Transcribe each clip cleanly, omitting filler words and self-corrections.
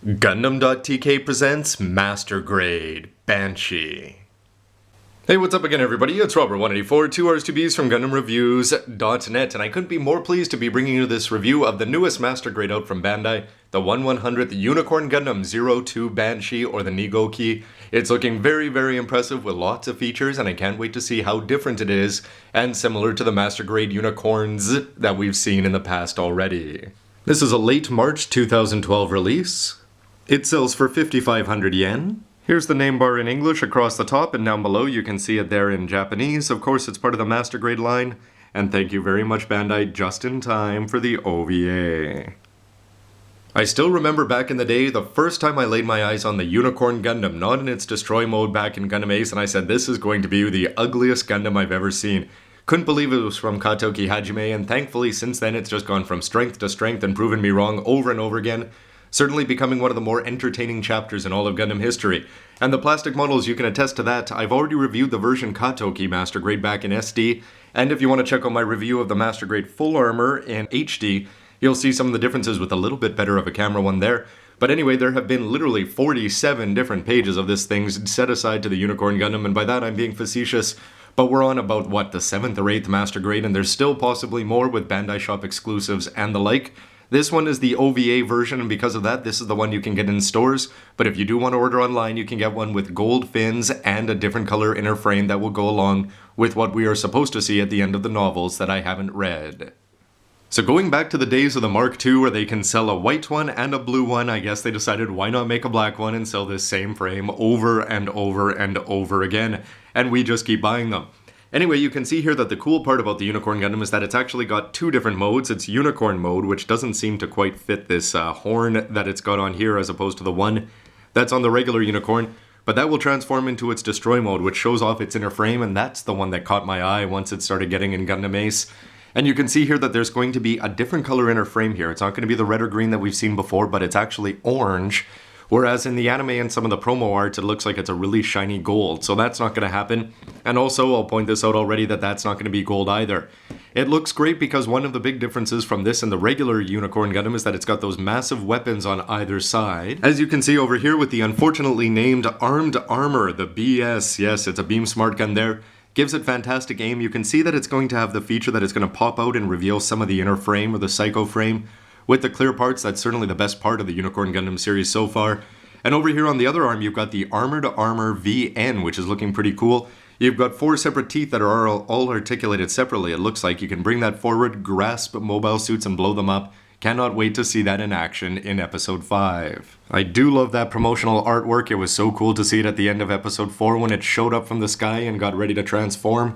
Gundam.tk presents Master Grade Banshee. Hey, what's up again, everybody? It's Robert184, 2 RS2Bs from GundamReviews.net, and I couldn't be more pleased to be bringing you this review of the newest Master Grade out from Bandai, the 1/100th Unicorn Gundam 02 Banshee, or the Nigoki. It's looking very, very impressive with lots of features, and I can't wait to see how different it is, and similar to the Master Grade Unicorns that we've seen in the past already. This is a late March 2012 release. It sells for 5,500 yen. Here's the name bar in English across the top, and down below you can see it there in Japanese. Of course, it's part of the Master Grade line, and thank you very much, Bandai, just in time for the OVA. I still remember back in the day, the first time I laid my eyes on the Unicorn Gundam, not in its destroy mode back in Gundam Ace, and I said, this is going to be the ugliest Gundam I've ever seen. Couldn't believe it was from Katoki Hajime, and thankfully since then it's just gone from strength to strength and proven me wrong over and over again. Certainly becoming one of the more entertaining chapters in all of Gundam history. And the plastic models, you can attest to that. I've already reviewed the version Katoki Master Grade back in SD, and if you want to check out my review of the Master Grade Full Armor in HD, you'll see some of the differences with a little bit better of a camera one there. But anyway, there have been literally 47 different pages of this thing set aside to the Unicorn Gundam, and by that I'm being facetious. But we're on about, what, the 7th or 8th Master Grade, and there's still possibly more with Bandai Shop exclusives and the like. This one is the OVA version, and because of that, this is the one you can get in stores. But if you do want to order online, you can get one with gold fins and a different color inner frame that will go along with what we are supposed to see at the end of the novels that I haven't read. So going back to the days of the Mark II where they can sell a white one and a blue one, I guess they decided why not make a black one and sell this same frame over and over and over again. And we just keep buying them. Anyway, you can see here that the cool part about the Unicorn Gundam is that it's actually got two different modes. It's Unicorn mode, which doesn't seem to quite fit this horn that it's got on here as opposed to the one that's on the regular Unicorn. But that will transform into its Destroy mode, which shows off its inner frame, and that's the one that caught my eye once it started getting in Gundam Ace. And you can see here that there's going to be a different color inner frame here. It's not going to be the red or green that we've seen before, but it's actually orange. Whereas in the anime and some of the promo art, it looks like it's a really shiny gold, so that's not going to happen. And also, I'll point this out already, that that's not going to be gold either. It looks great because one of the big differences from this and the regular Unicorn Gundam is that it's got those massive weapons on either side. As you can see over here with the unfortunately named Armed Armor, the BS, yes, it's a beam smart gun there. Gives it fantastic aim. You can see that it's going to have the feature that it's going to pop out and reveal some of the inner frame or the Psycho frame. With the clear parts, that's certainly the best part of the Unicorn Gundam series so far. And over here on the other arm, you've got the Armored Armor VN, which is looking pretty cool. You've got 4 separate teeth that are all articulated separately. It looks like you can bring that forward, grasp mobile suits, and blow them up. Cannot wait to see that in action in Episode 5. I do love that promotional artwork. It was so cool to see it at the end of Episode 4 when it showed up from the sky and got ready to transform.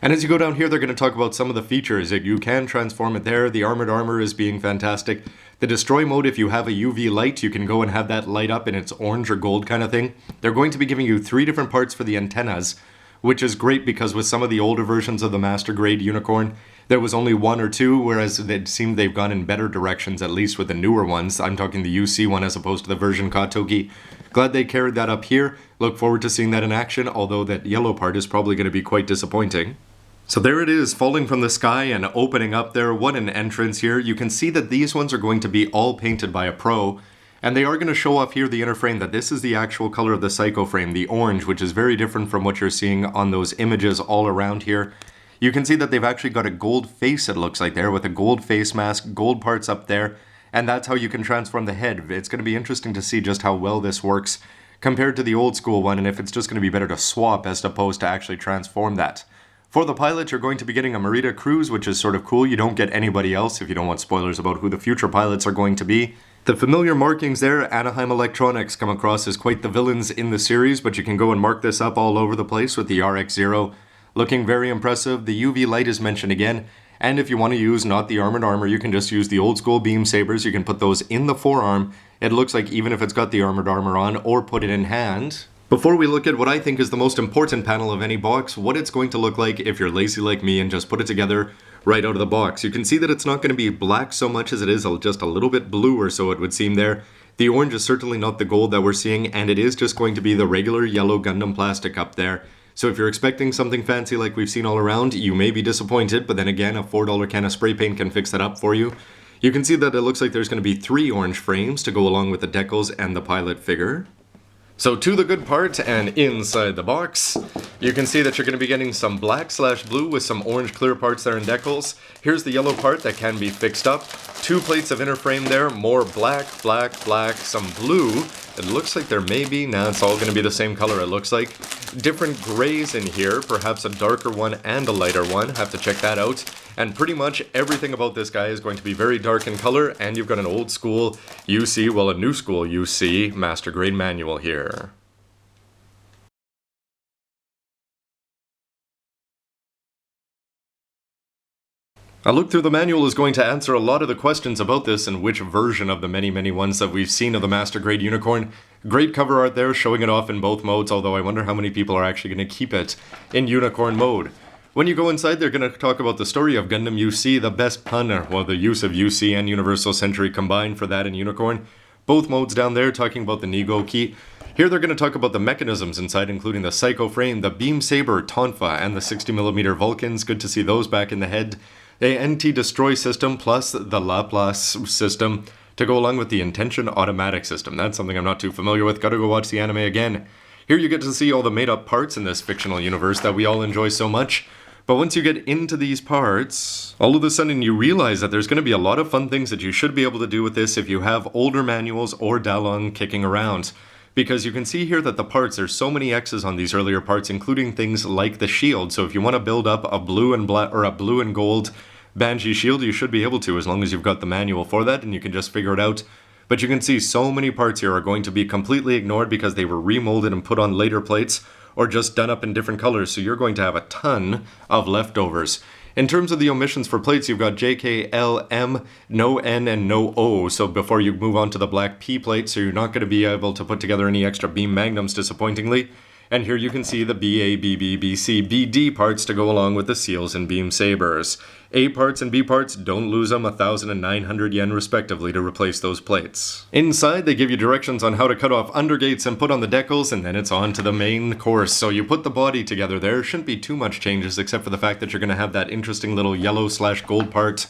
And as you go down here, they're going to talk about some of the features. You can transform it there. The Armored Armor is being fantastic. The Destroy mode, if you have a UV light, you can go and have that light up in its orange or gold kind of thing. They're going to be giving you 3 different parts for the antennas, which is great because with some of the older versions of the Master Grade Unicorn, there was only 1 or 2, whereas it seemed they've gone in better directions, at least with the newer ones. I'm talking the UC one as opposed to the version Katoki. Glad they carried that up here. Look forward to seeing that in action, although that yellow part is probably going to be quite disappointing. So there it is, falling from the sky and opening up there. What an entrance here. You can see that these ones are going to be all painted by a pro, and they are going to show off here the inner frame that this is the actual color of the Psycho frame, the orange, which is very different from what you're seeing on those images all around here. You can see that they've actually got a gold face, it looks like there, with a gold face mask, gold parts up there, and that's how you can transform the head. It's going to be interesting to see just how well this works compared to the old school one, and if it's just going to be better to swap as opposed to actually transform that. For the pilot, you're going to be getting a Merida Cruz, which is sort of cool. You don't get anybody else if you don't want spoilers about who the future pilots are going to be. The familiar markings there, Anaheim Electronics, come across as quite the villains in the series, but you can go and mark this up all over the place with the RX-0. Looking very impressive. The UV light is mentioned again. And if you want to use not the Armored Armor, you can just use the old school beam sabers. You can put those in the forearm. It looks like even if it's got the Armored Armor on, or put it in hand. Before we look at what I think is the most important panel of any box, what it's going to look like if you're lazy like me and just put it together right out of the box. You can see that it's not going to be black so much as it is just a little bit blue or so it would seem there. The orange is certainly not the gold that we're seeing, and it is just going to be the regular yellow Gundam plastic up there. So if you're expecting something fancy like we've seen all around, you may be disappointed, but then again, a $4 can of spray paint can fix that up for you. You can see that it looks like there's going to be 3 orange frames to go along with the decals and the pilot figure. So to the good part, and inside the box, you can see that you're going to be getting some black/blue with some orange clear parts there and decals. Here's the yellow part that can be fixed up. 2 plates of inner frame there, more black, some blue. It looks like there may be, it's all going to be the same color it looks like. Different grays in here, perhaps a darker one and a lighter one, have to check that out. And pretty much everything about this guy is going to be very dark in color, and you've got an old school UC, well a new school UC master grade manual here. A look through the manual is going to answer a lot of the questions about this and which version of the many ones that we've seen of the Master Grade Unicorn. Great cover art there, showing it off in both modes, although I wonder how many people are actually going to keep it in Unicorn mode. When you go inside, they're going to talk about the story of Gundam UC, the best pun, well, the use of UC and Universal Century combined for that in Unicorn. Both modes down there talking about the Nego key. Here they're going to talk about the mechanisms inside, including the Psycho Frame, the Beam Saber, Tonfa, and the 60mm Vulcans. Good to see those back in the head. The NT-Destroy system plus the Laplace system to go along with the Intention Automatic system. That's something I'm not too familiar with. Gotta go watch the anime again. Here you get to see all the made-up parts in this fictional universe that we all enjoy so much. But once you get into these parts, all of a sudden you realize that there's going to be a lot of fun things that you should be able to do with this if you have older manuals or Dalong kicking around. Because you can see here that the parts, there's so many X's on these earlier parts, including things like the shield. So if you want to build up a blue and black or a blue and gold Banshee shield, you should be able to, as long as you've got the manual for that and you can just figure it out. But you can see so many parts here are going to be completely ignored because they were remolded and put on later plates or just done up in different colors, so you're going to have a ton of leftovers. In terms of the omissions for plates, you've got J, K, L, M, no N, and no O, so before you move on to the black P plate, so you're not going to be able to put together any extra beam magnums, disappointingly. And here you can see the BA, BB, BC, BD parts to go along with the seals and beam sabers. A parts and B parts, don't lose them, 1,000 and 900 yen respectively to replace those plates. Inside they give you directions on how to cut off undergates and put on the decals, and then it's on to the main course. So you put the body together there, shouldn't be too much changes except for the fact that you're going to have that interesting little yellow/gold part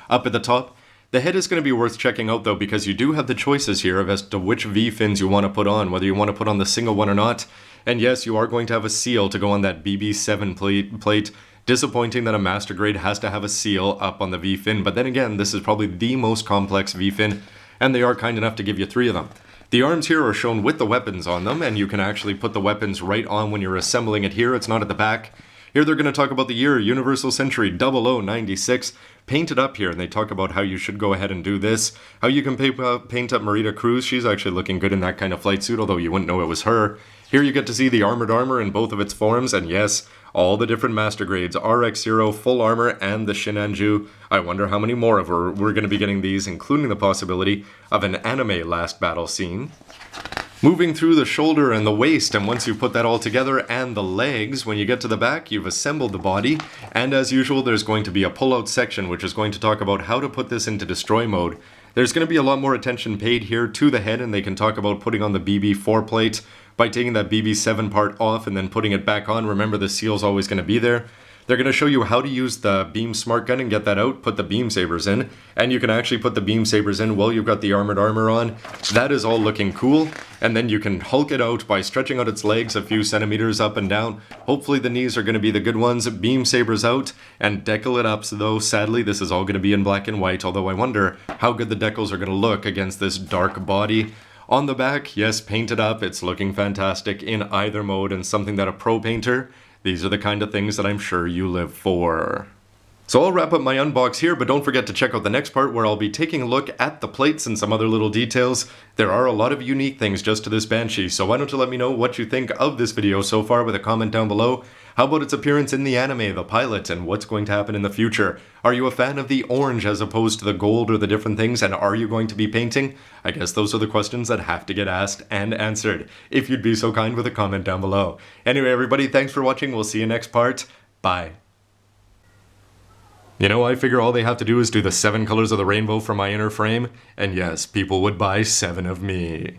up at the top. The head is going to be worth checking out though, because you do have the choices here as to which V-fins you want to put on, whether you want to put on the single one or not. And yes, you are going to have a seal to go on that BB7 plate. Disappointing that a Master Grade has to have a seal up on the V-fin, but then again, this is probably the most complex V-fin, and they are kind enough to give you 3 of them. The arms here are shown with the weapons on them, and you can actually put the weapons right on when you're assembling it here. It's not at the back. Here they're going to talk about the year, Universal Century 0096, painted up here, and they talk about how you should go ahead and do this. How you can paint up Marita Cruz. She's actually looking good in that kind of flight suit, although you wouldn't know it was her. Here you get to see the armored armor in both of its forms, and yes, all the different Master Grades, RX-0, Full Armor, and the Shinanju. I wonder how many more of we're going to be getting these, including the possibility of an anime last battle scene. Moving through the shoulder and the waist, and once you put that all together, and the legs, when you get to the back, you've assembled the body, and as usual, there's going to be a pull-out section, which is going to talk about how to put this into destroy mode. There's going to be a lot more attention paid here to the head, and they can talk about putting on the BB4 plate by taking that BB7 part off and then putting it back on. Remember, the seal's always going to be there. They're going to show you how to use the beam smart gun and get that out, put the beam sabers in, and you can actually put the beam sabers in while you've got the armored armor on. That is all looking cool, and then you can Hulk it out by stretching out its legs a few centimeters up and down. Hopefully the knees are going to be the good ones, beam sabers out, and decal it up, so though sadly this is all going to be in black and white, although I wonder how good the decals are going to look against this dark body. On the back, yes, painted up, it's looking fantastic in either mode, and something that a pro painter, these are the kind of things that I'm sure you live for. So I'll wrap up my unbox here, but don't forget to check out the next part where I'll be taking a look at the plates and some other little details. There are a lot of unique things just to this Banshee, so why don't you let me know what you think of this video so far with a comment down below. How about its appearance in the anime, the pilot, and what's going to happen in the future? Are you a fan of the orange as opposed to the gold or the different things, and are you going to be painting? I guess those are the questions that have to get asked and answered, if you'd be so kind with a comment down below. Anyway, everybody, thanks for watching. We'll see you next part. Bye. You know, I figure all they have to do is do the 7 colors of the rainbow for my inner frame, and yes, people would buy 7 of me.